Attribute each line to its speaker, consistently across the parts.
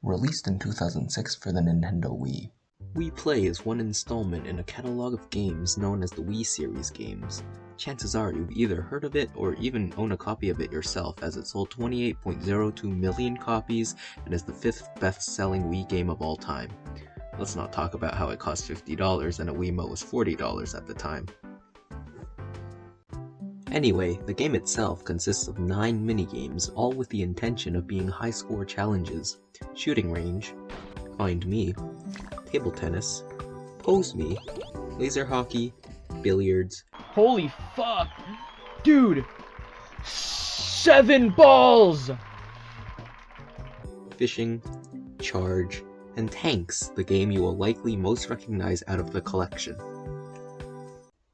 Speaker 1: Released in 2006 for the Nintendo Wii.
Speaker 2: Wii Play is one installment in a catalog of games known as the Wii series games. Chances are you've either heard of it or even own a copy of it yourself, as it sold 28.02 million copies and is the 5th best-selling Wii game of all time. Let's not talk about how it cost $50 and a Wiimote was $40 at the time. Anyway, the game itself consists of 9 minigames, all with the intention of being high-score challenges: shooting range, find me, table tennis, pose me, laser hockey, billiards.
Speaker 3: Holy fuck! Dude! 7 balls!
Speaker 2: Fishing, charge, and tanks, the game you will likely most recognize out of the collection.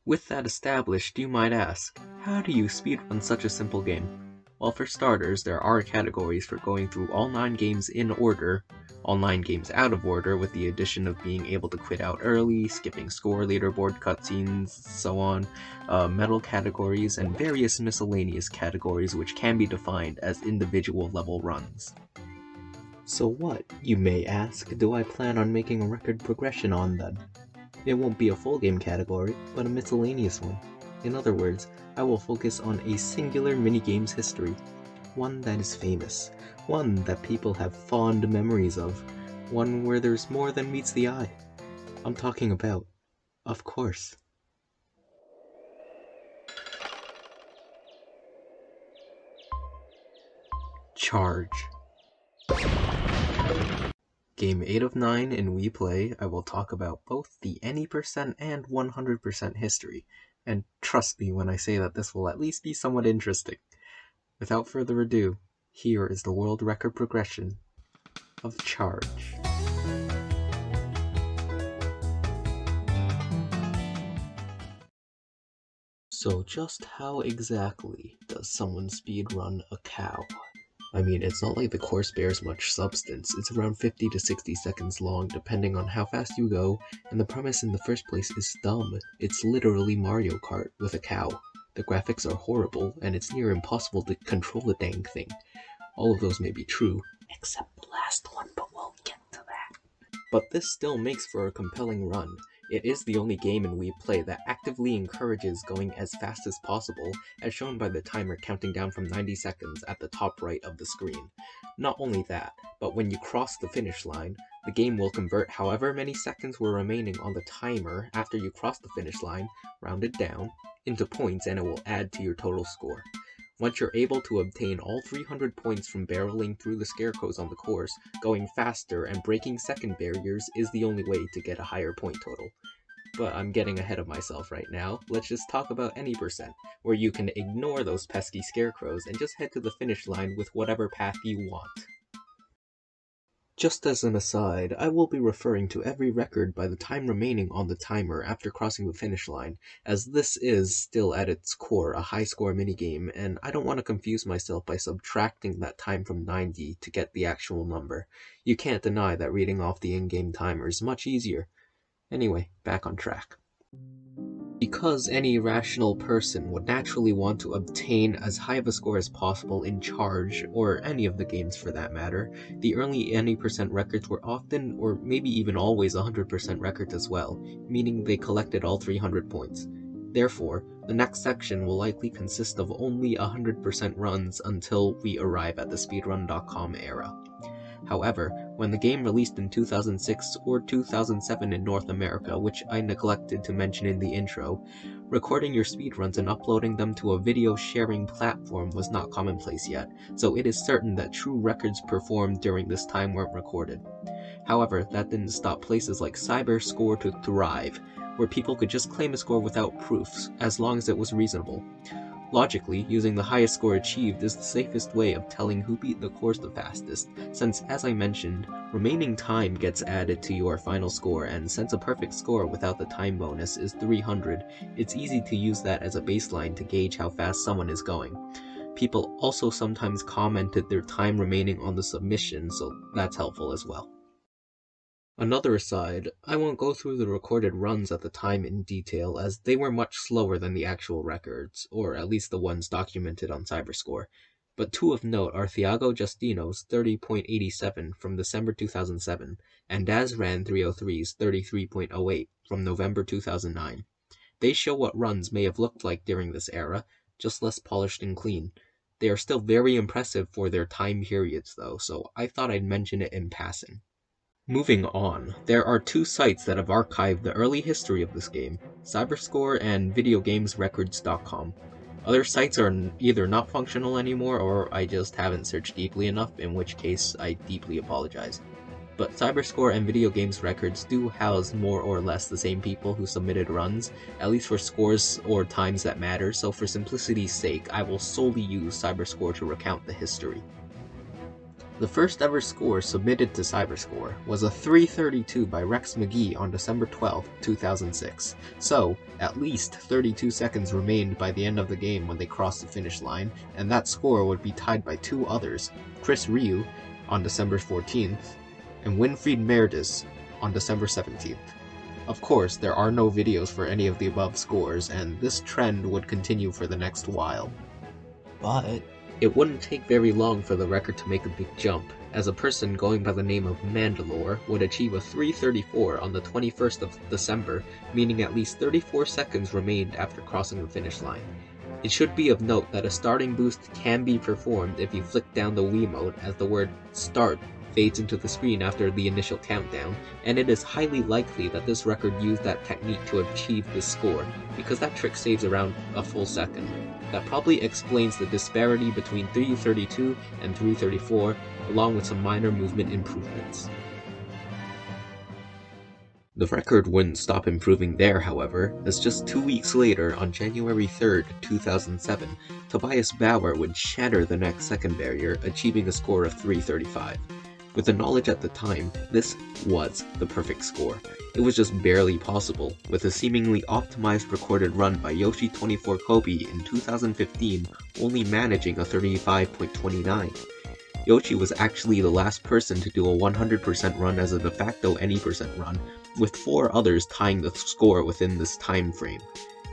Speaker 2: With that established, you might ask, how do you speedrun such a simple game? Well, for starters, there are categories for going through all 9 games in order, all 9 games out of order, with the addition of being able to quit out early, skipping score leaderboard cutscenes, so on, medal categories, and various miscellaneous categories which can be defined as individual level runs. So what, you may ask, do I plan on making a record progression on then? It won't be a full game category, but a miscellaneous one. In other words, I will focus on a singular minigame's history, one that is famous, one that people have fond memories of, one where there's more than meets the eye. I'm talking about, of course, Charge. Game 8 of 9 in Wii Play, I will talk about both the any percent and 100% history, and trust me when I say that this will at least be somewhat interesting. Without further ado, here is the world record progression of Charge. So just how exactly does someone speedrun a cow? I mean, it's not like the course bears much substance. It's around 50 to 60 seconds long, depending on how fast you go, and the premise in the first place is dumb. It's literally Mario Kart with a cow. The graphics are horrible, and it's near impossible to control the dang thing. All of those may be true, except the last one, but we'll get to that. But this still makes for a compelling run. It is the only game in Wii Play that actively encourages going as fast as possible, as shown by the timer counting down from 90 seconds at the top right of the screen. Not only that, but when you cross the finish line, the game will convert however many seconds were remaining on the timer after you cross the finish line, rounded down, into points, and it will add to your total score. Once you're able to obtain all 300 points from barreling through the scarecrows on the course, going faster and breaking second barriers is the only way to get a higher point total. But I'm getting ahead of myself right now. Let's just talk about any percent, where you can ignore those pesky scarecrows and just head to the finish line with whatever path you want. Just as an aside, I will be referring to every record by the time remaining on the timer after crossing the finish line, as this is, still at its core, a high-score minigame, and I don't want to confuse myself by subtracting that time from 90 to get the actual number. You can't deny that reading off the in-game timer is much easier. Anyway, back on track. Because any rational person would naturally want to obtain as high of a score as possible in Charge, or any of the games for that matter, the early any percent records were often, or maybe even always, 100% records as well, meaning they collected all 300 points. Therefore, the next section will likely consist of only 100% runs until we arrive at the speedrun.com era. However, when the game released in 2006 or 2007 in North America, which I neglected to mention in the intro, recording your speedruns and uploading them to a video sharing platform was not commonplace yet, so it is certain that true records performed during this time weren't recorded. However, that didn't stop places like Cyberscore to thrive, where people could just claim a score without proofs, as long as it was reasonable. Logically, using the highest score achieved is the safest way of telling who beat the course the fastest, since, as I mentioned, remaining time gets added to your final score, and since a perfect score without the time bonus is 300, it's easy to use that as a baseline to gauge how fast someone is going. People also sometimes commented their time remaining on the submission, so that's helpful as well. Another aside, I won't go through the recorded runs at the time in detail, as they were much slower than the actual records, or at least the ones documented on Cyberscore. but two of note are Thiago Justino's 30.87 from December 2007 and Dazran 303's 33.08 from November 2009. They show what runs may have looked like during this era, just less polished and clean. They are still very impressive for their time periods though, so I thought I'd mention it in passing. Moving on, there are two sites that have archived the early history of this game, Cyberscore and videogamesrecords.com. Other sites are either not functional anymore or I just haven't searched deeply enough, in which case I deeply apologize. But Cyberscore and Video Games Records do house more or less the same people who submitted runs, at least for scores or times that matter, so for simplicity's sake, I will solely use Cyberscore to recount the history. The first ever score submitted to Cyberscore was a 332 by Rex McGee on December 12, 2006, so at least 32 seconds remained by the end of the game when they crossed the finish line, and that score would be tied by two others, Chris Ryu on December 14th, and Winfried Merdis on December 17th. Of course, there are no videos for any of the above scores, and this trend would continue for the next while.
Speaker 1: But
Speaker 2: it wouldn't take very long for the record to make a big jump, as a person going by the name of Mandalore would achieve a 334 on the 21st of December, meaning at least 34 seconds remained after crossing the finish line. It should be of note that a starting boost can be performed if you flick down the Wiimote, as the word START fades into the screen after the initial countdown, and it is highly likely that this record used that technique to achieve this score, because that trick saves around a full second. That probably explains the disparity between 332 and 334, along with some minor movement improvements. The record wouldn't stop improving there, however, as just 2 weeks later, on January 3rd, 2007, Tobias Bauer would shatter the next second barrier, achieving a score of 335. With the knowledge at the time, this was the perfect score. It was just barely possible, with a seemingly optimized recorded run by Yoshi24 Kobe in 2015 only managing a 35.29. Yoshi was actually the last person to do a 100% run as a de facto any percent run, with 4 others tying the score within this time frame.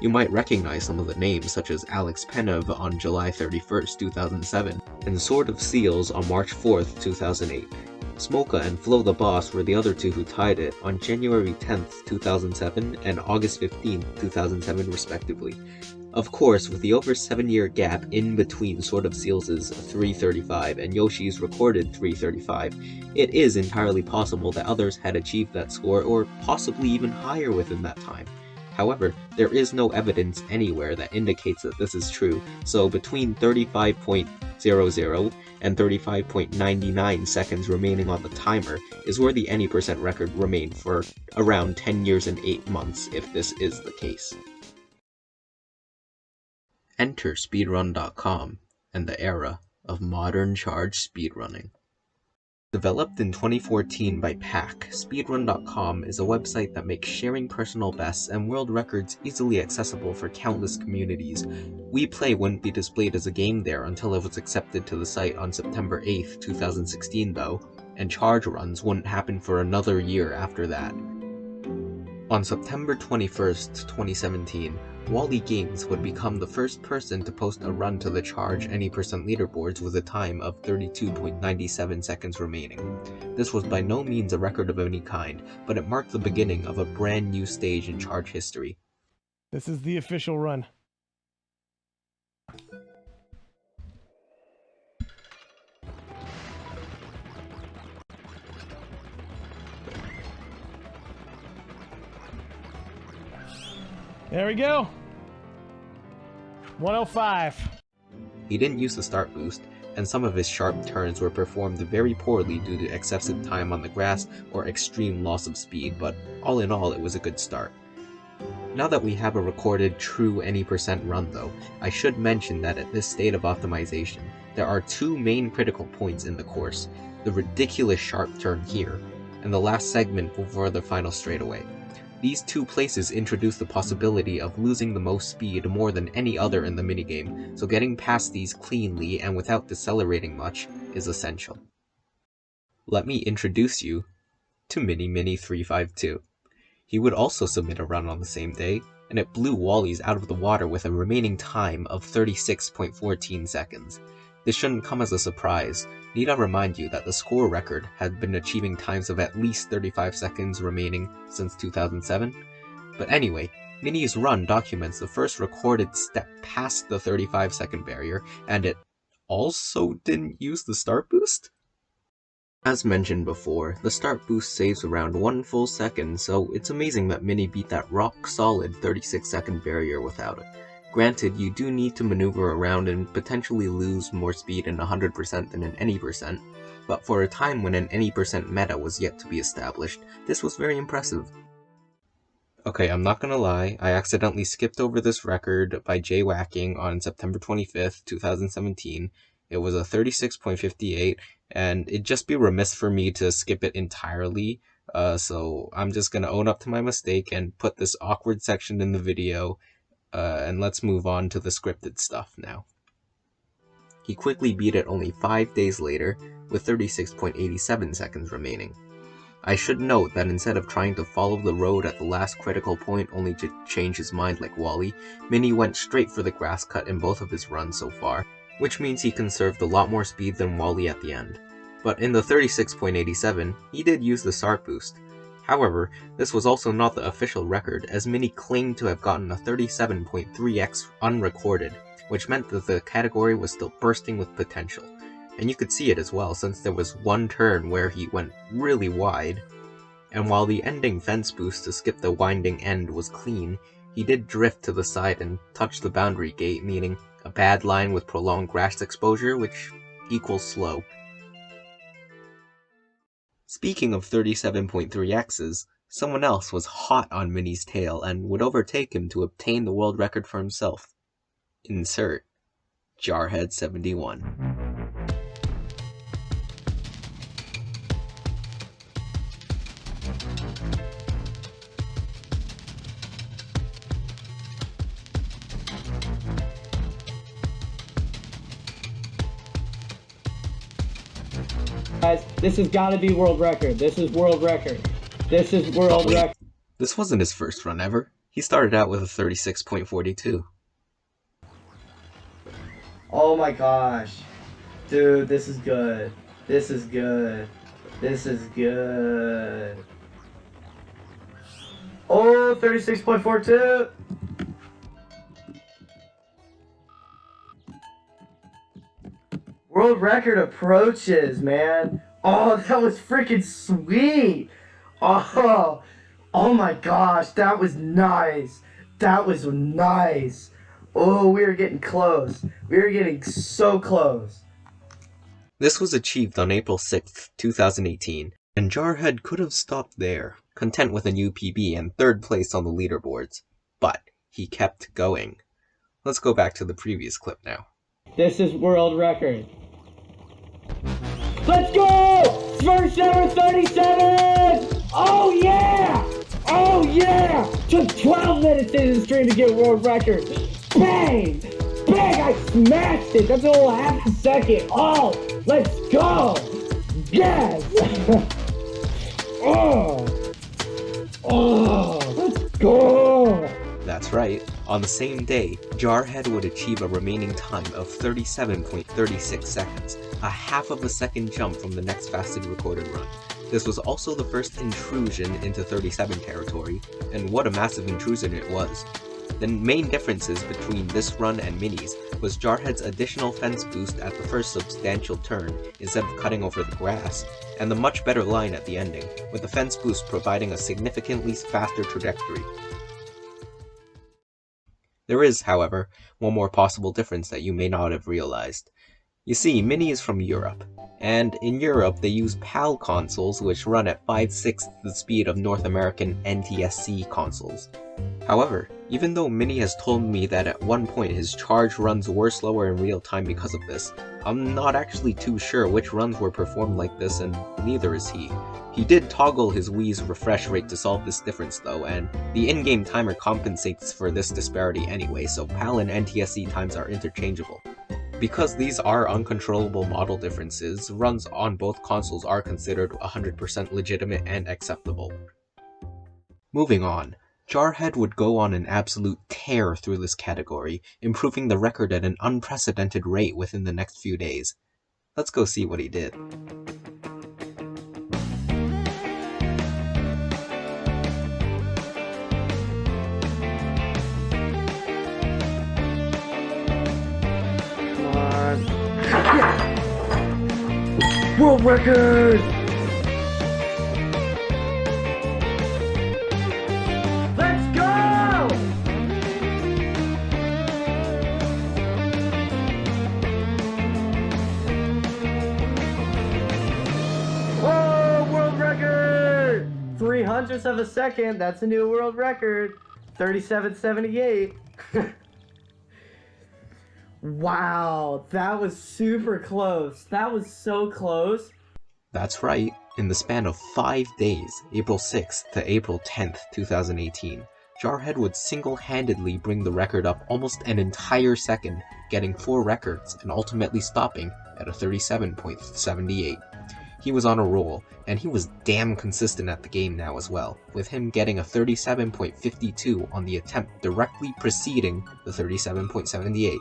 Speaker 2: You might recognize some of the names, such as Alex Penev on July 31st, 2007, and Sword of Seals on March 4th, 2008. Smoka and Flo the Boss were the other two who tied it on January 10th, 2007 and August 15th, 2007 respectively. Of course, with the over 7-year gap in between Sword of Seals' 335 and Yoshi's recorded 335, it is entirely possible that others had achieved that score or possibly even higher within that time. However, there is no evidence anywhere that indicates that this is true, so between 35.00 and 35.99 seconds remaining on the timer is where the any percent record remained for around 10 years and 8 months if this is the case. Enter speedrun.com and the era of modern charge speedrunning. Developed in 2014 by PAC, Speedrun.com is a website that makes sharing personal bests and world records easily accessible for countless communities. We Play wouldn't be displayed as a game there until it was accepted to the site on September 8th, 2016 though, and charge runs wouldn't happen for another year after that. On September 21st, 2017, Wally Games would become the first person to post a run to the charge any percent leaderboards with a time of 32.97 seconds remaining. This was by no means a record of any kind, but it marked the beginning of a brand new stage in charge history.
Speaker 4: This is the official run. There we go. 105.
Speaker 2: He didn't use the start boost, and some of his sharp turns were performed very poorly due to excessive time on the grass or extreme loss of speed, but all in all it was a good start. Now that we have a recorded true any percent run though, I should mention that at this state of optimization, there are 2 main critical points in the course, the ridiculous sharp turn here, and the last segment before the final straightaway. These 2 places introduce the possibility of losing the most speed more than any other in the minigame, so getting past these cleanly and without decelerating much is essential. Let me introduce you to Mini352. He would also submit a run on the same day, and it blew Wally's out of the water with a remaining time of 36.14 seconds. This shouldn't come as a surprise. Need I remind you that the score record had been achieving times of at least 35 seconds remaining since 2007? But anyway, Mini's run documents the first recorded step past the 35-second barrier, and it also didn't use the start boost? As mentioned before, the start boost saves around 1 full second, so it's amazing that Mini beat that rock-solid 36-second barrier without it. Granted, you do need to maneuver around and potentially lose more speed in 100% than in any percent, but for a time when an any percent meta was yet to be established, this was very impressive. Okay, I'm not gonna lie, I accidentally skipped over this record by jaywhacking on September 25th, 2017. It was a 36.58, and it'd just be remiss for me to skip it entirely, so I'm just gonna own up to my mistake and put this awkward section in the video, and let's move on to the scripted stuff now. He quickly beat it only 5 days later, with 36.87 seconds remaining. I should note that instead of trying to follow the road at the last critical point only to change his mind like Wally, Mini went straight for the grass cut in both of his runs so far, which means he conserved a lot more speed than Wally at the end. But in the 36.87, he did use the start boost. However, this was also not the official record, as Mini claimed to have gotten a 37.3x unrecorded, which meant that the category was still bursting with potential. And you could see it as well, since there was one turn where he went really wide, and while the ending fence boost to skip the winding end was clean, he did drift to the side and touch the boundary gate, meaning a bad line with prolonged grass exposure, which equals slow. Speaking of 37.3x's, someone else was hot on Mini's tail and would overtake him to obtain the world record for himself. Insert Jarhead 71.
Speaker 3: Guys, this has got to be world record. This is world record. This is world record.
Speaker 2: This wasn't his first run ever. He started out with a 36.42.
Speaker 5: Oh my gosh. Dude, this is good. This is good. This is good. Oh, 36.42. World record approaches, man. Oh, that was freaking sweet. Oh my gosh, that was nice. That was nice. Oh, we were getting close. We were getting so close.
Speaker 2: This was achieved on April 6th, 2018, and Jarhead could have stopped there, content with a new PB and 3rd place on the leaderboards. But he kept going. Let's go back to the previous clip now.
Speaker 3: This is world record. Let's go! First ever 37! Oh yeah! Oh yeah! Took 12 minutes into the stream to get world record. Bang! Bang! I smashed it! That's all half a second. Oh! Let's go! Yes! Let's go!
Speaker 2: That's right. On the same day, Jarhead would achieve a remaining time of 37.36 seconds, a half of a second jump from the next fastest recorded run. This was also the first intrusion into 37 territory, and what a massive intrusion it was. The main differences between this run and Mini's was Jarhead's additional fence boost at the first substantial turn instead of cutting over the grass, and the much better line at the ending, with the fence boost providing a significantly faster trajectory. There is, however, one more possible difference that you may not have realized. You see, Mini is from Europe, and in Europe they use PAL consoles which run at 5/6 the speed of North American NTSC consoles. However, even though Mini has told me that at one point his charge runs were slower in real time because of this, I'm not actually too sure which runs were performed like this, and neither is he. He did toggle his Wii's refresh rate to solve this difference though, and the in-game timer compensates for this disparity anyway, so PAL and NTSC times are interchangeable. Because these are uncontrollable model differences, runs on both consoles are considered 100% legitimate and acceptable. Moving on, Jarhead would go on an absolute tear through this category, improving the record at an unprecedented rate within the next few days. Let's go see what he did.
Speaker 5: World record! Let's go! Whoa, world record! 300ths of a second, that's a new world record. 37.78. Wow, that was super close. That was so close.
Speaker 2: That's right. In the span of 5 days, April 6th to April 10th, 2018, Jarhead would single-handedly bring the record up almost an entire second, getting 4 records and ultimately stopping at a 37.78. He was on a roll, and he was damn consistent at the game now as well, with him getting a 37.52 on the attempt directly preceding the 37.78.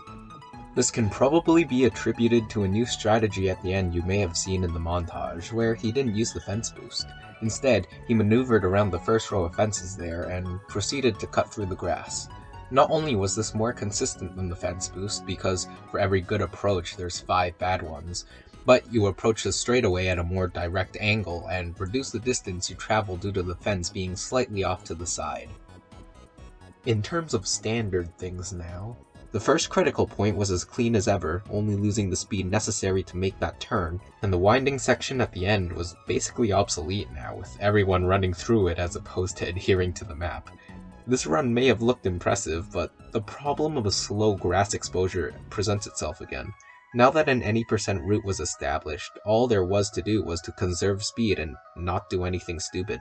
Speaker 2: This can probably be attributed to a new strategy at the end you may have seen in the montage, where he didn't use the fence boost. Instead, he maneuvered around the first row of fences there and proceeded to cut through the grass. Not only was this more consistent than the fence boost, because for every good approach there's 5 bad ones, but you approach the straightaway at a more direct angle and reduce the distance you travel due to the fence being slightly off to the side. In terms of standard things now, the first critical point was as clean as ever, only losing the speed necessary to make that turn, and the winding section at the end was basically obsolete now, with everyone running through it as opposed to adhering to the map. This run may have looked impressive, but the problem of a slow grass exposure presents itself again. Now that an any % route was established, all there was to do was to conserve speed and not do anything stupid.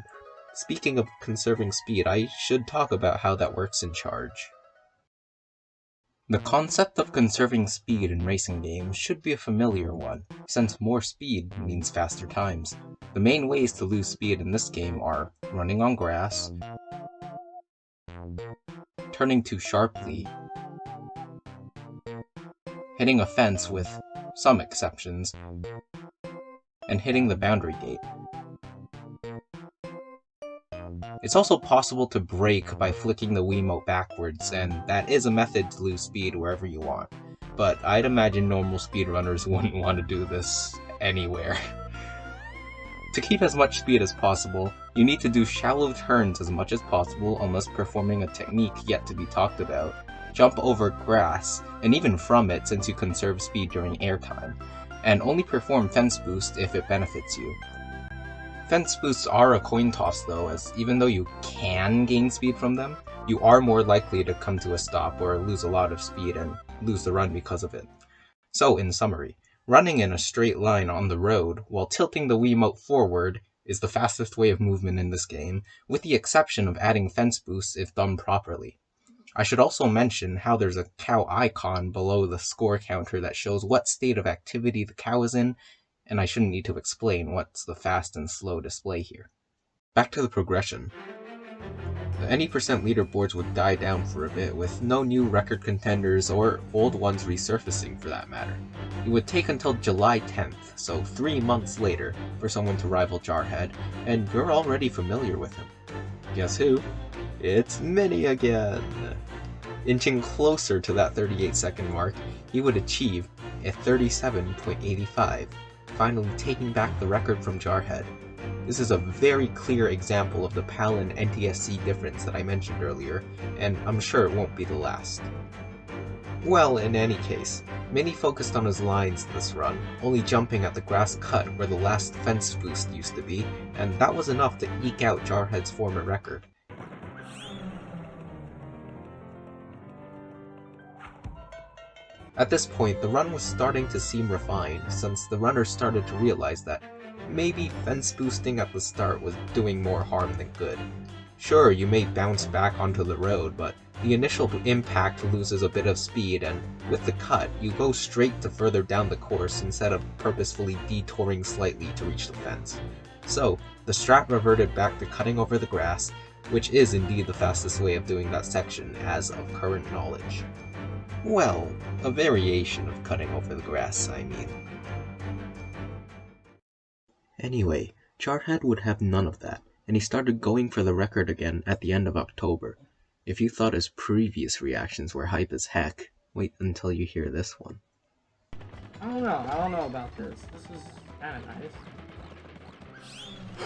Speaker 2: Speaking of conserving speed, I should talk about how that works in Charge. The concept of conserving speed in racing games should be a familiar one, since more speed means faster times. The main ways to lose speed in this game are running on grass, turning too sharply, hitting a fence with some exceptions, and hitting the boundary gate. It's also possible to brake by flicking the Wiimote backwards, and that is a method to lose speed wherever you want. But I'd imagine normal speedrunners wouldn't want to do this anywhere. To keep as much speed as possible, you need to do shallow turns as much as possible unless performing a technique yet to be talked about, jump over grass, and even from it since you conserve speed during airtime, and only perform fence boost if it benefits you. Fence boosts are a coin toss though, as even though you can gain speed from them, you are more likely to come to a stop or lose a lot of speed and lose the run because of it. So in summary, running in a straight line on the road while tilting the Wiimote forward is the fastest way of movement in this game, with the exception of adding fence boosts if done properly. I should also mention how there's a cow icon below the score counter that shows what state of activity the cow is in, and I shouldn't need to explain what's the fast and slow display here. Back to the progression. The any % leaderboards would die down for a bit, with no new record contenders or old ones resurfacing for that matter. It would take until July 10th, so 3 months later, for someone to rival Jarhead, and you're already familiar with him. Guess who? It's Mini again! Inching closer to that 38-second mark, he would achieve a 37.85, finally taking back the record from Jarhead. This is a very clear example of the PAL and NTSC difference that I mentioned earlier, and I'm sure it won't be the last. Well, in any case, Mini focused on his lines this run, only jumping at the grass cut where the last fence boost used to be, and that was enough to eke out Jarhead's former record. At this point, the run was starting to seem refined, since the runners started to realize that maybe fence boosting at the start was doing more harm than good. Sure, you may bounce back onto the road, but the initial impact loses a bit of speed, and with the cut, you go straight to further down the course instead of purposefully detouring slightly to reach the fence. So, the strat reverted back to cutting over the grass, which is indeed the fastest way of doing that section as of current knowledge. Well, a variation of cutting over the grass, I mean. Anyway, Jarhead would have none of that, and he started going for the record again at the end of October. If you thought his previous reactions were hype as heck, wait until you hear this one.
Speaker 3: I don't know about this. This is kind of nice.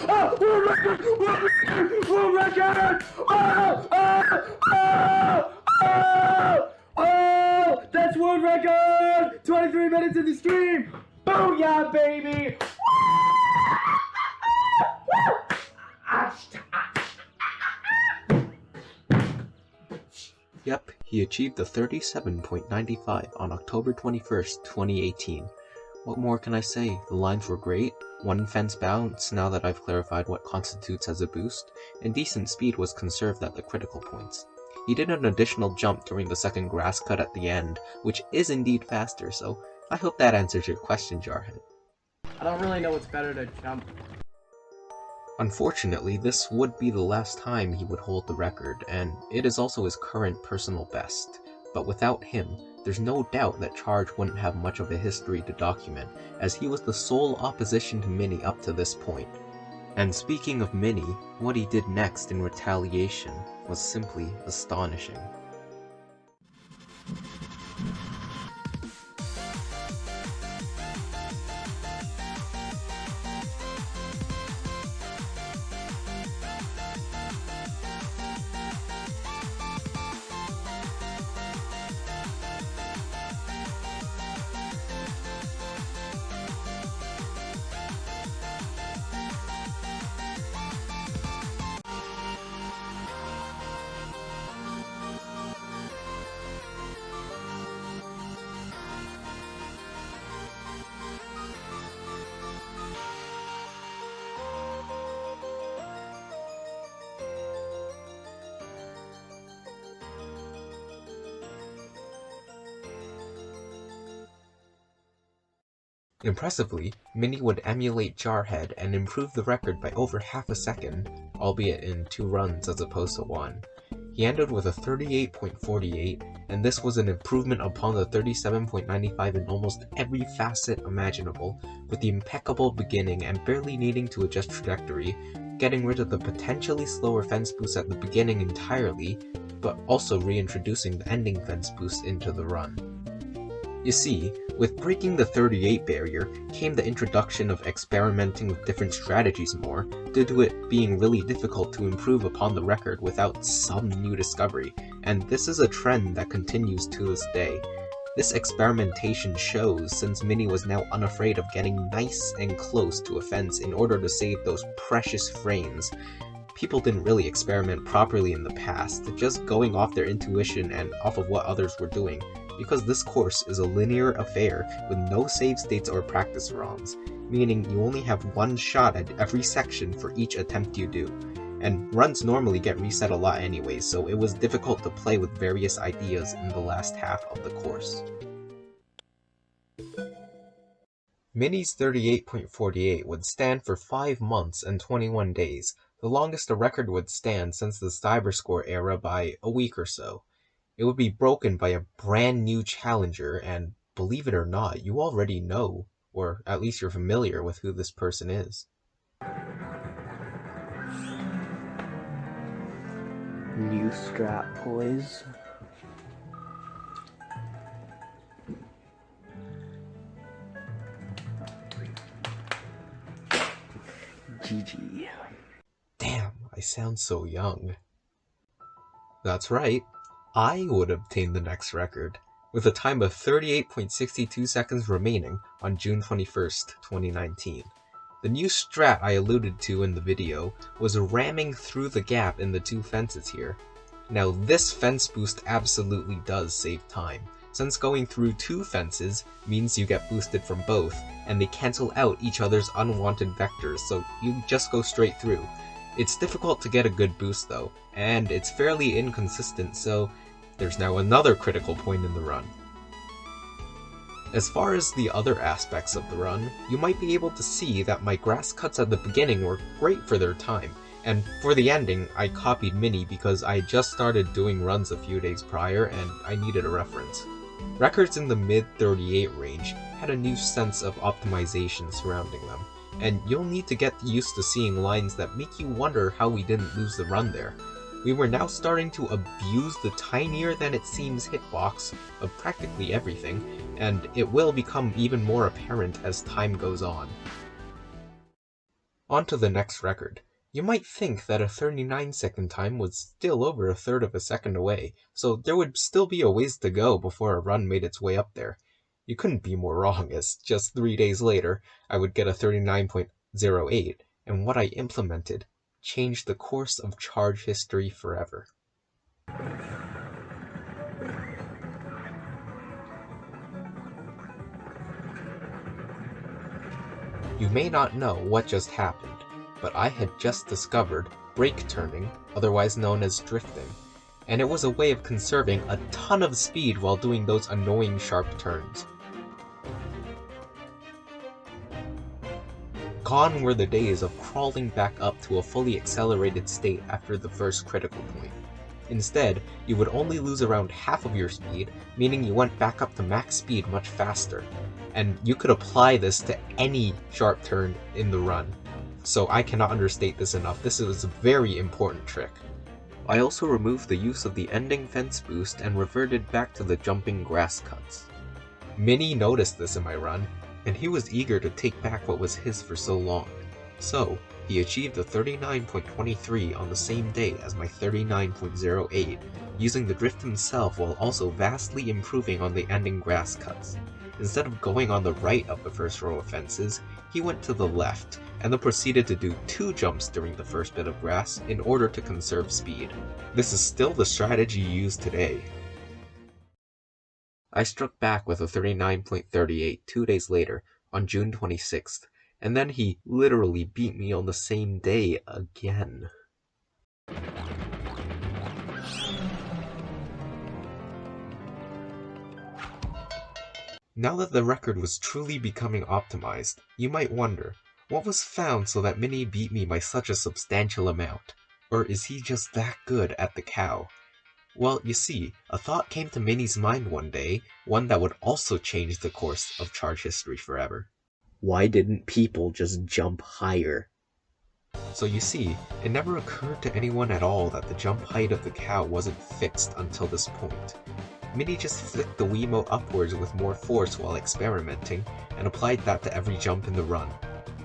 Speaker 3: Oh, world record! World record! World record! Oh! That's world record! 23 minutes in the stream! Booyah, baby!
Speaker 2: Yep, he achieved the 37.95 on October 21st, 2018. What more can I say? The lines were great, one fence bounce now that I've clarified what constitutes as a boost, and decent speed was conserved at the critical points. He did an additional jump during the second grass cut at the end, which is indeed faster, so I hope that answers your question, Jarhead.
Speaker 3: I don't really know what's better to jump.
Speaker 2: Unfortunately, this would be the last time he would hold the record, and it is also his current personal best. But without him, there's no doubt that Charge wouldn't have much of a history to document, as he was the sole opposition to Mini up to this point. And speaking of Mini, what he did next in retaliation was simply astonishing. Impressively, Mini would emulate Jarhead and improve the record by over half a second, albeit in 2 runs as opposed to 1. He ended with a 38.48, and this was an improvement upon the 37.95 in almost every facet imaginable, with the impeccable beginning and barely needing to adjust trajectory, getting rid of the potentially slower fence boost at the beginning entirely, but also reintroducing the ending fence boost into the run. You see, with breaking the 38 barrier came the introduction of experimenting with different strategies more, due to it being really difficult to improve upon the record without some new discovery, and this is a trend that continues to this day. This experimentation shows since Mini was now unafraid of getting nice and close to a fence in order to save those precious frames. People didn't really experiment properly in the past, just going off their intuition and off of what others were doing. Because this course is a linear affair with no save states or practice runs, meaning you only have one shot at every section for each attempt you do, and runs normally get reset a lot anyways, so it was difficult to play with various ideas in the last half of the course. Mini's 38.48 would stand for 5 months and 21 days, the longest a record would stand since the Cyberscore era by a week or so. It would be broken by a brand new challenger, and believe it or not, you already know, or at least you're familiar with who this person is.
Speaker 6: New strat, boys. GG.
Speaker 2: Damn, I sound so young. That's right. I would obtain the next record, with a time of 38.62 seconds remaining on June 21st, 2019. The new strat I alluded to in the video was ramming through the gap in the 2 fences here. Now this fence boost absolutely does save time, since going through 2 fences means you get boosted from both, and they cancel out each other's unwanted vectors, so you just go straight through. It's difficult to get a good boost though, and it's fairly inconsistent, so there's now another critical point in the run. As far as the other aspects of the run, you might be able to see that my grass cuts at the beginning were great for their time, And for the ending, I copied Mini because I just started doing runs a few days prior and I needed a reference. Records in the mid-38 range had a new sense of optimization surrounding them, and you'll need to get used to seeing lines that make you wonder how we didn't lose the run there. We were now starting to abuse the tinier than it seems hitbox of practically everything, and it will become even more apparent as time goes on. On to the next record. You might think that a 39-second time was still over a third of a second away, so there would still be a ways to go before a run made its way up there. You couldn't be more wrong, as just 3 days later, I would get a 39.08, and what I implemented changed the course of charge history forever. You may not know what just happened, but I had just discovered brake turning, otherwise known as drifting, and it was a way of conserving a ton of speed while doing those annoying sharp turns. Gone were the days of crawling back up to a fully accelerated state after the first critical point. Instead, you would only lose around half of your speed, meaning you went back up to max speed much faster, and you could apply this to any sharp turn in the run. So I cannot understate this enough. This is a very important trick. I also removed the use of the ending fence boost and reverted back to the jumping grass cuts. Mini noticed this in my run, and he was eager to take back what was his for so long. So, he achieved a 39.23 on the same day as my 39.08, using the drift himself while also vastly improving on the ending grass cuts. Instead of going on the right of the first row of fences, he went to the left, and then proceeded to do 2 jumps during the first bit of grass in order to conserve speed. This is still the strategy used today. I struck back with a 39.38 2 days later, on June 26th, and then he literally beat me on the same day again. Now that the record was truly becoming optimized, you might wonder, what was found so that Mini beat me by such a substantial amount? Or is he just that good at the cow? Well, you see, a thought came to Mini's mind one day, one that would also change the course of charge history forever.
Speaker 6: Why didn't people just jump higher?
Speaker 2: So you see, it never occurred to anyone at all that the jump height of the cow wasn't fixed until this point. Mini just flicked the Wiimote upwards with more force while experimenting, and applied that to every jump in the run.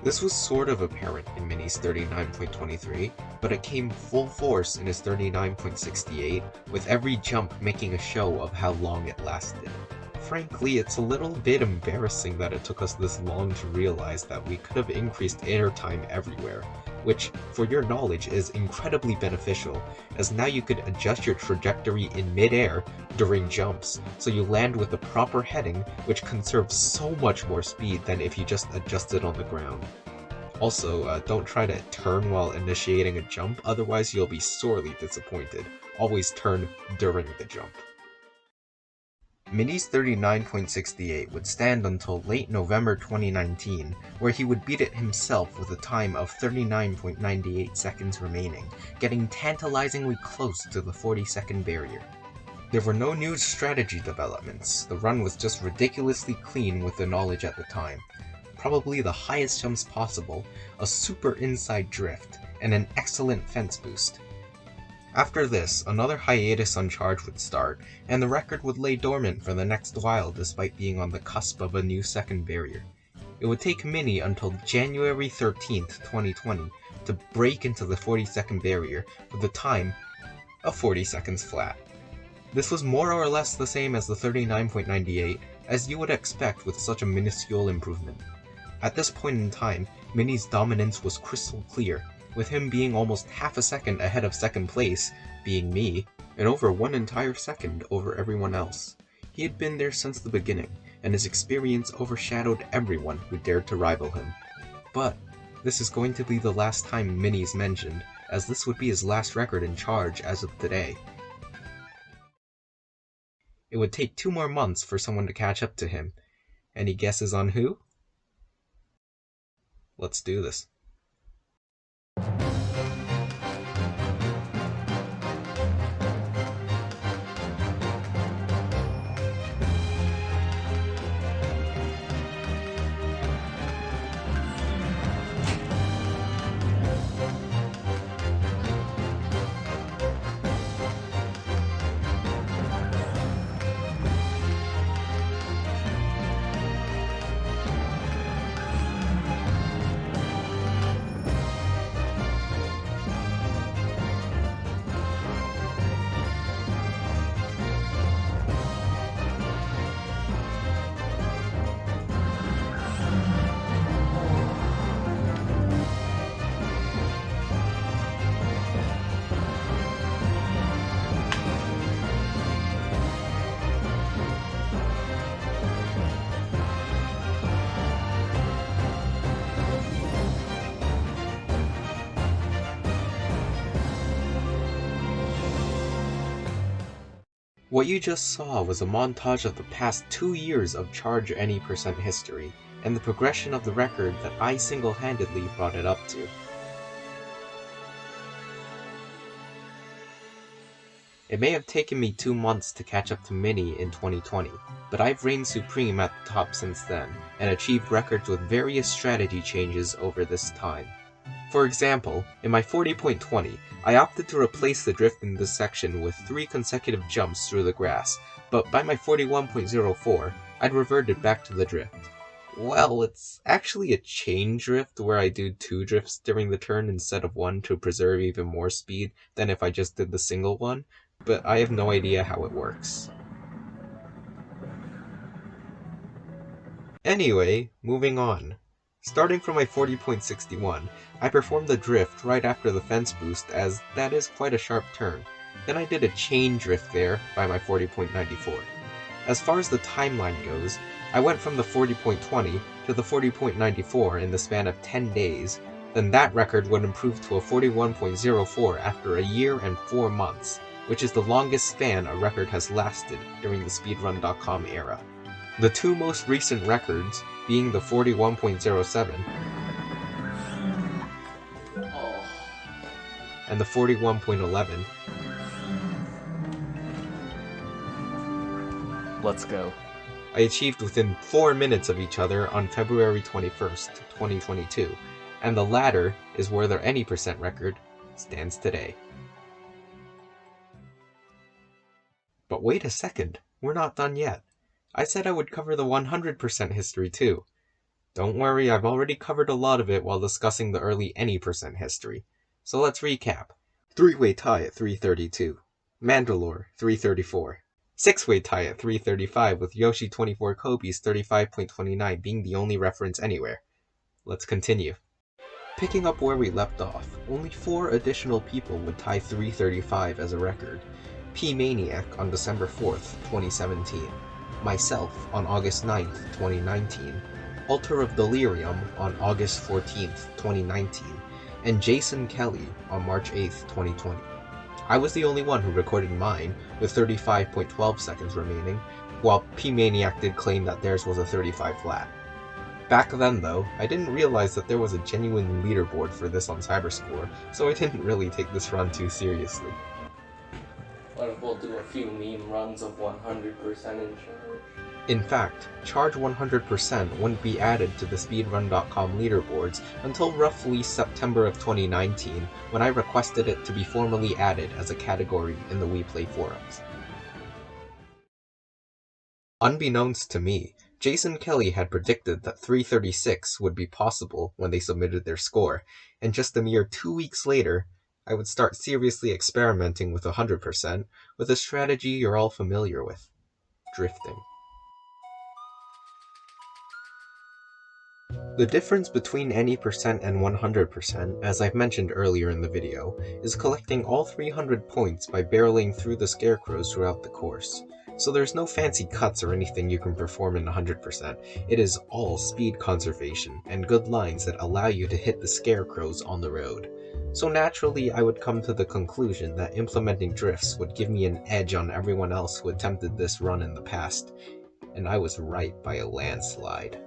Speaker 2: This was sort of apparent in Mini's 39.23, but it came full force in his 39.68, with every jump making a show of how long it lasted. Frankly, it's a little bit embarrassing that it took us this long to realize that we could have increased airtime everywhere, which, for your knowledge, is incredibly beneficial, as now you could adjust your trajectory in mid-air during jumps, so you land with the proper heading, which conserves so much more speed than if you just adjusted on the ground. Also, don't try to turn while initiating a jump, otherwise you'll be sorely disappointed. Always turn during the jump. Mini's 39.68 would stand until late November 2019, where he would beat it himself with a time of 39.98 seconds remaining, getting tantalizingly close to the 40-second barrier. There were no new strategy developments, the run was just ridiculously clean with the knowledge at the time. Probably the highest jumps possible, a super inside drift, and an excellent fence boost. After this, another hiatus on charge would start, and the record would lay dormant for the next while despite being on the cusp of a new second barrier. It would take Mini until January 13th, 2020 to break into the 40-second barrier with a time of 40 seconds flat. This was more or less the same as the 39.98, as you would expect with such a minuscule improvement. At this point in time, Mini's dominance was crystal clear, with him being almost half a second ahead of second place, being me, and over 1 entire second over everyone else. He had been there since the beginning, and his experience overshadowed everyone who dared to rival him. But this is going to be the last time Mini's mentioned, as this would be his last record in charge as of today. It would take 2 more months for someone to catch up to him. Any guesses on who? Let's do this. What you just saw was a montage of the past 2 years of charge any percent history, and the progression of the record that I single-handedly brought it up to. It may have taken me 2 months to catch up to Mini in 2020, but I've reigned supreme at the top since then, and achieved records with various strategy changes over this time. For example, in my 40.20, I opted to replace the drift in this section with 3 consecutive jumps through the grass, but by my 41.04, I'd reverted back to the drift. Well, it's actually a chain drift where I do 2 drifts during the turn instead of 1 to preserve even more speed than if I just did the single one, but I have no idea how it works. Anyway, moving on. Starting from my 40.61, I performed the drift right after the fence boost as that is quite a sharp turn. Then I did a chain drift there by my 40.94. As far as the timeline goes, I went from the 40.20 to the 40.94 in the span of 10 days, then that record would improve to a 41.04 after a year and 4 months, which is the longest span a record has lasted during the Speedrun.com era. The 2 most recent records being the 41.07 and the 41.11.
Speaker 7: Let's go.
Speaker 2: I achieved within 4 minutes of each other on February 21st, 2022, and the latter is where their any percent record stands today. But wait a second, we're not done yet. I said I would cover the 100% history too. Don't worry, I've already covered a lot of it while discussing the early any percent history. So let's recap. 3-way tie at 332. Mandalore, 334. 6-way tie at 335 with Yoshi24 Kobe's 35.29 being the only reference anywhere. Let's continue. Picking up where we left off, only 4 additional people would tie 335 as a record. P-Maniac on December 4th, 2017. Myself on August 9th, 2019. Altar of Delirium on August 14th, 2019. And Jason Kelly on March 8th, 2020. I was the only one who recorded mine, with 35.12 seconds remaining, while P-Maniac did claim that theirs was a 35 flat. Back then though, I didn't realize that there was a genuine leaderboard for this on Cyberscore, so I didn't really take this run too seriously.
Speaker 7: We'll do a few meme runs of 100% in charge.
Speaker 2: In fact, charge 100% wouldn't be added to the Speedrun.com leaderboards until roughly September of 2019, when I requested it to be formally added as a category in the WePlay forums. Unbeknownst to me, Jason Kelly had predicted that 336 would be possible when they submitted their score, and just a mere 2 weeks later, I would start seriously experimenting with 100% with a strategy you're all familiar with: drifting. The difference between any percent and 100%, as I've mentioned earlier in the video, is collecting all 300 points by barreling through the scarecrows throughout the course. So there's no fancy cuts or anything you can perform in 100%, it is all speed conservation and good lines that allow you to hit the scarecrows on the road. So naturally I would come to the conclusion that implementing drifts would give me an edge on everyone else who attempted this run in the past, and I was right by a landslide.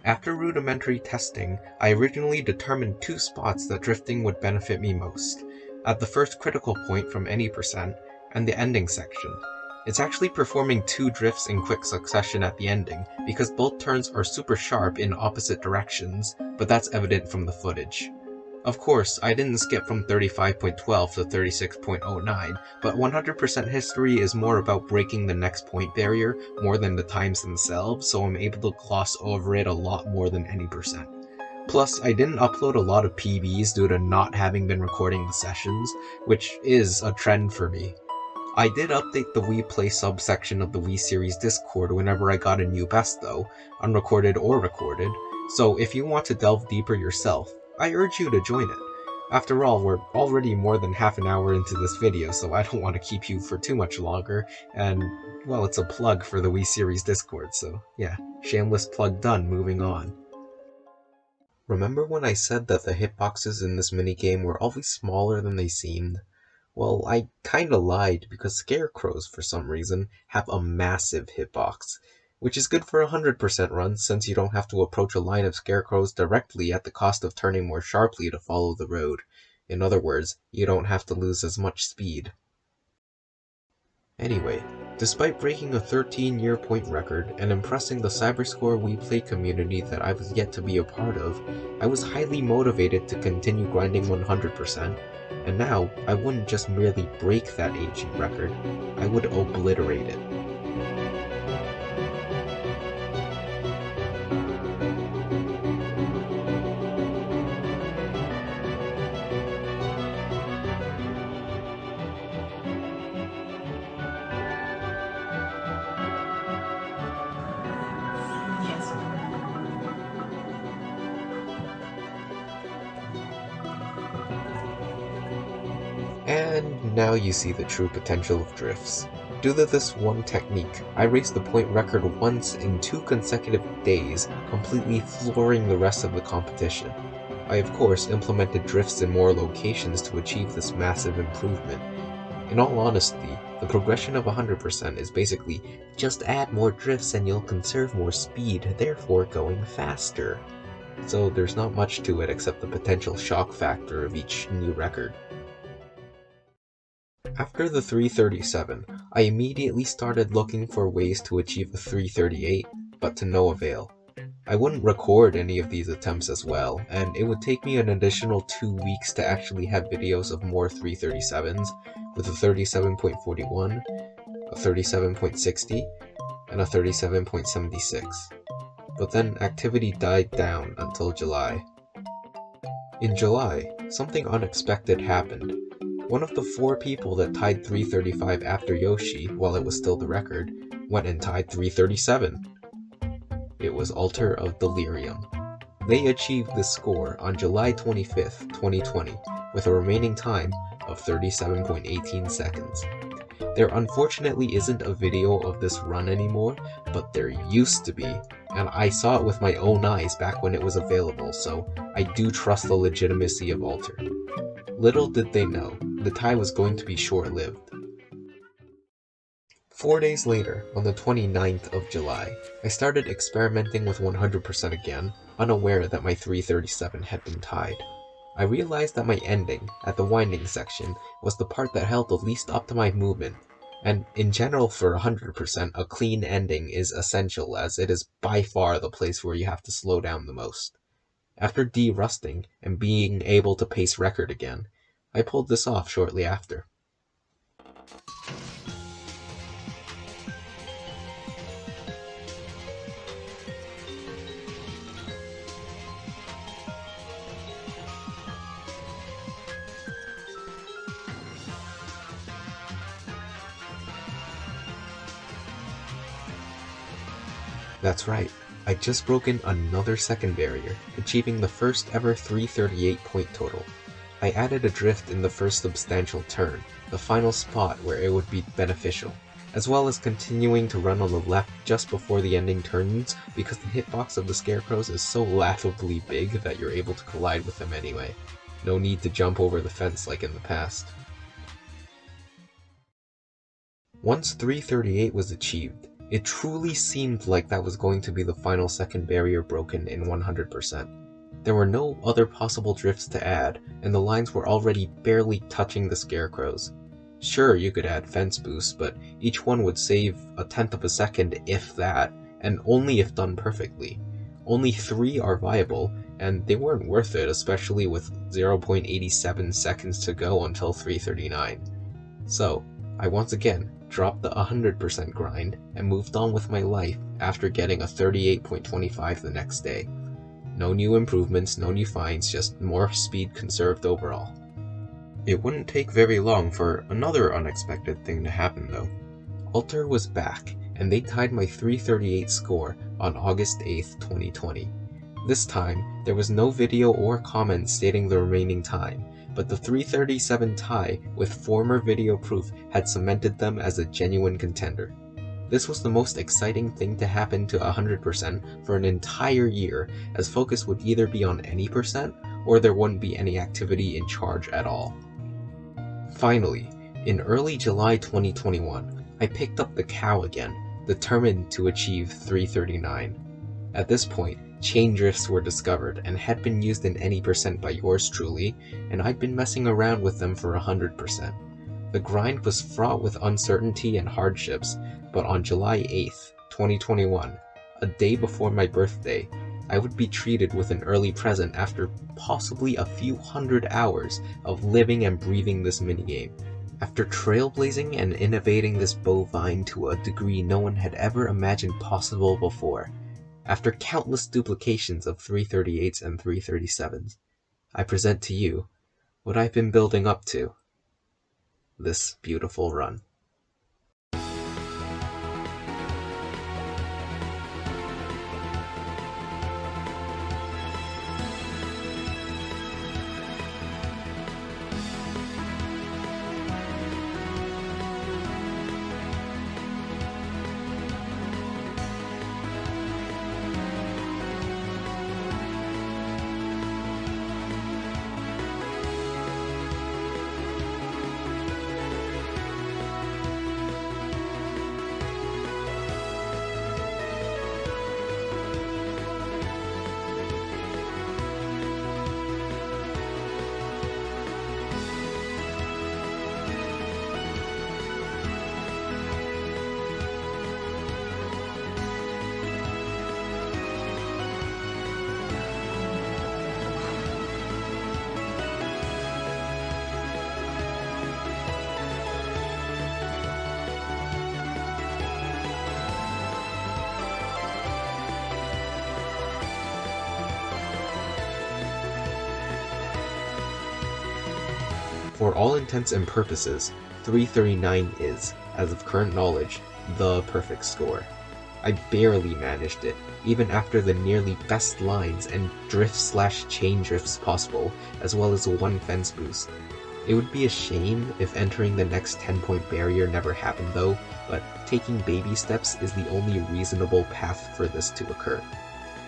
Speaker 2: After rudimentary testing, I originally determined 2 spots that drifting would benefit me most, at the first critical point from any percent, and the ending section. It's actually performing 2 drifts in quick succession at the ending, because both turns are super sharp in opposite directions, but that's evident from the footage. Of course, I didn't skip from 35.12 to 36.09, but 100% history is more about breaking the next point barrier more than the times themselves, so I'm able to gloss over it a lot more than any percent. Plus, I didn't upload a lot of PBs due to not having been recording the sessions, which is a trend for me. I did update the Wii Play subsection of the Wii Series Discord whenever I got a new best though, unrecorded or recorded, so if you want to delve deeper yourself, I urge you to join it. After all, we're already more than half an hour into this video, so I don't want to keep you for too much longer, and, well, it's a plug for the Wii Series Discord, so yeah, shameless plug done, moving on. Remember when I said that the hitboxes in this minigame were always smaller than they seemed? Well, I kinda lied, because scarecrows, for some reason, have a massive hitbox, which is good for 100% runs since you don't have to approach a line of scarecrows directly at the cost of turning more sharply to follow the road. In other words, you don't have to lose as much speed. Anyway, despite breaking a 13-year point record and impressing the Cyberscore Wii Play community that I was yet to be a part of, I was highly motivated to continue grinding 100%, and now I wouldn't just merely break that ancient record, I would obliterate it. And now you see the true potential of drifts. Due to this one technique, I raced the point record once in 2 consecutive days, completely flooring the rest of the competition. I of course implemented drifts in more locations to achieve this massive improvement. In all honesty, the progression of 100% is basically, just add more drifts and you'll conserve more speed, therefore going faster. So there's not much to it except the potential shock factor of each new record. After the 337, I immediately started looking for ways to achieve a 338, but to no avail. I wouldn't record any of these attempts as well, and it would take me an additional 2 weeks to actually have videos of more 337s, with a 37.41, a 37.60, and a 37.76. But then activity died down until July. In July, something unexpected happened. One of the 4 people that tied 335 after Yoshi, while it was still the record, went and tied 337. It was Alter of Delirium. They achieved this score on July 25th, 2020, with a remaining time of 37.18 seconds. There unfortunately isn't a video of this run anymore, but there used to be, and I saw it with my own eyes back when it was available, so I do trust the legitimacy of Alter. Little did they know, the tie was going to be short-lived. 4 days later, on the 29th of July, I started experimenting with 100% again, unaware that my 337 had been tied. I realized that my ending, at the winding section, was the part that held the least optimized movement, and in general for 100%, a clean ending is essential as it is by far the place where you have to slow down the most. After de-rusting and being able to pace record again, I pulled this off shortly after. That's right, I'd just broken another second barrier, achieving the first ever 338 point total. I added a drift in the first substantial turn, the final spot where it would be beneficial, as well as continuing to run on the left just before the ending turns because the hitbox of the scarecrows is so laughably big that you're able to collide with them anyway. No need to jump over the fence like in the past. Once 338 was achieved, it truly seemed like that was going to be the final second barrier broken in 100%. There were no other possible drifts to add, and the lines were already barely touching the scarecrows. Sure, you could add fence boosts, but each one would save a tenth of a second if that, and only if done perfectly. Only 3 are viable, and they weren't worth it, especially with 0.87 seconds to go until 339. So, I once again dropped the 100% grind and moved on with my life after getting a 38.25 the next day. No new improvements, no new finds, just more speed conserved overall. It wouldn't take very long for another unexpected thing to happen though. Alter was back, and they tied my 338 score on August 8th, 2020. This time, there was no video or comment stating the remaining time, but the 3:37 tie with former video proof had cemented them as a genuine contender. This was the most exciting thing to happen to 100% for an entire year, as focus would either be on any percent, or there wouldn't be any activity in charge at all. Finally, in early July 2021, I picked up the cow again, determined to achieve 339. At this point, chain drifts were discovered and had been used in any percent by yours truly, and I'd been messing around with them for 100%. The grind was fraught with uncertainty and hardships, but on July 8th, 2021, a day before my birthday, I would be treated with an early present after possibly a few hundred hours of living and breathing this minigame. After trailblazing and innovating this bovine to a degree no one had ever imagined possible before, after countless duplications of 338s and 337s, I present to you what I've been building up to. This beautiful run. For all intents and purposes, 339 is, as of current knowledge, the perfect score. I barely managed it, even after the nearly best lines and drift/chain drifts possible, as well as one fence boost. It would be a shame if entering the next 10-point barrier never happened though, but taking baby steps is the only reasonable path for this to occur.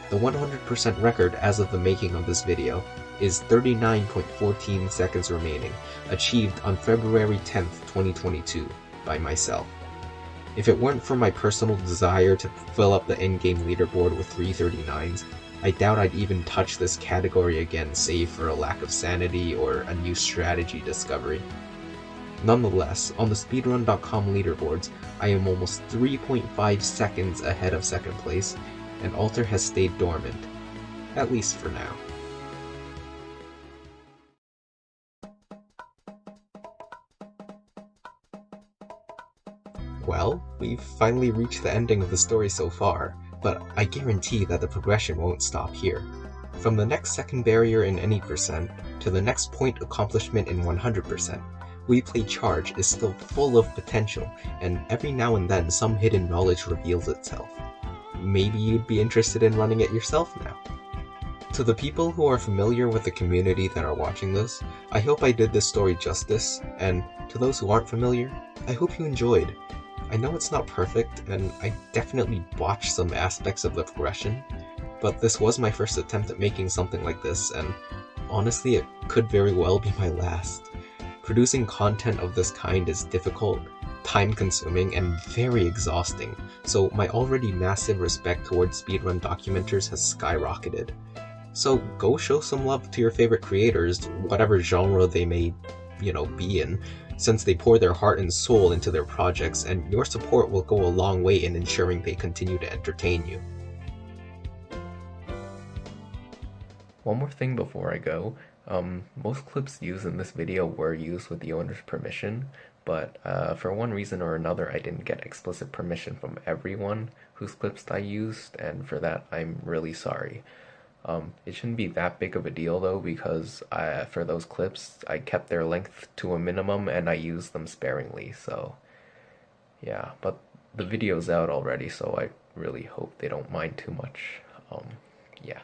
Speaker 2: The 100% record as of the making of this video is 39.14 seconds remaining, achieved on February 10th, 2022 by myself. If it weren't for my personal desire to fill up the in-game leaderboard with 339s, I doubt I'd even touch this category again save for a lack of sanity or a new strategy discovery. Nonetheless, on the speedrun.com leaderboards, I am almost 3.5 seconds ahead of second place, and Alter has stayed dormant, at least for now. Well, we've finally reached the ending of the story so far, but I guarantee that the progression won't stop here. From the next second barrier in any percent, to the next point accomplishment in 100%, We Play Charge is still full of potential, and every now and then some hidden knowledge reveals itself. Maybe you'd be interested in running it yourself now. To the people who are familiar with the community that are watching this, I hope I did this story justice, and to those who aren't familiar, I hope you enjoyed. I know it's not perfect, and I definitely botched some aspects of the progression, but this was my first attempt at making something like this, and honestly it could very well be my last. Producing content of this kind is difficult, time-consuming, and very exhausting, so my already massive respect towards speedrun documenters has skyrocketed. So go show some love to your favorite creators, whatever genre they may, be in, since they pour their heart and soul into their projects, and your support will go a long way in ensuring they continue to entertain you.
Speaker 8: One more thing before I go. Most clips used in this video were used with the owner's permission, but for one reason or another I didn't get explicit permission from everyone whose clips I used, and for that I'm really sorry. It shouldn't be that big of a deal though, because for those clips I kept their length to a minimum and I used them sparingly, so yeah, but the video's out already, so I really hope they don't mind too much. Yeah.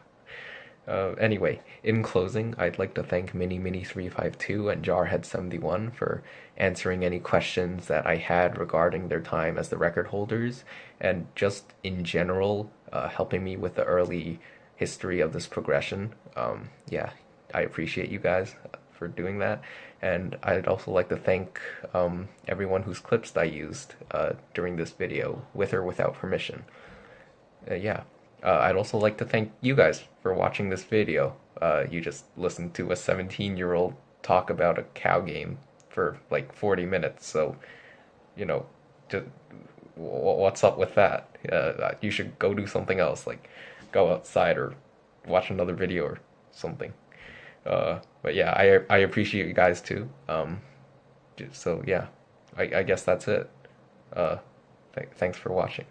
Speaker 8: Anyway, in closing, I'd like to thank MiniMini352 and Jarhead71 for answering any questions that I had regarding their time as the record holders, and just in general, helping me with the early history of this progression. Yeah, I appreciate you guys for doing that, and I'd also like to thank everyone whose clips I used during this video, with or without permission. Yeah. I'd also like to thank you guys for watching this video. You just listened to a 17-year-old talk about a cow game for like 40 minutes, so, you know, just, what's up with that? You should go do something else, like go outside or watch another video or something. But yeah, I appreciate you guys too. So yeah, I guess that's it. Thanks for watching.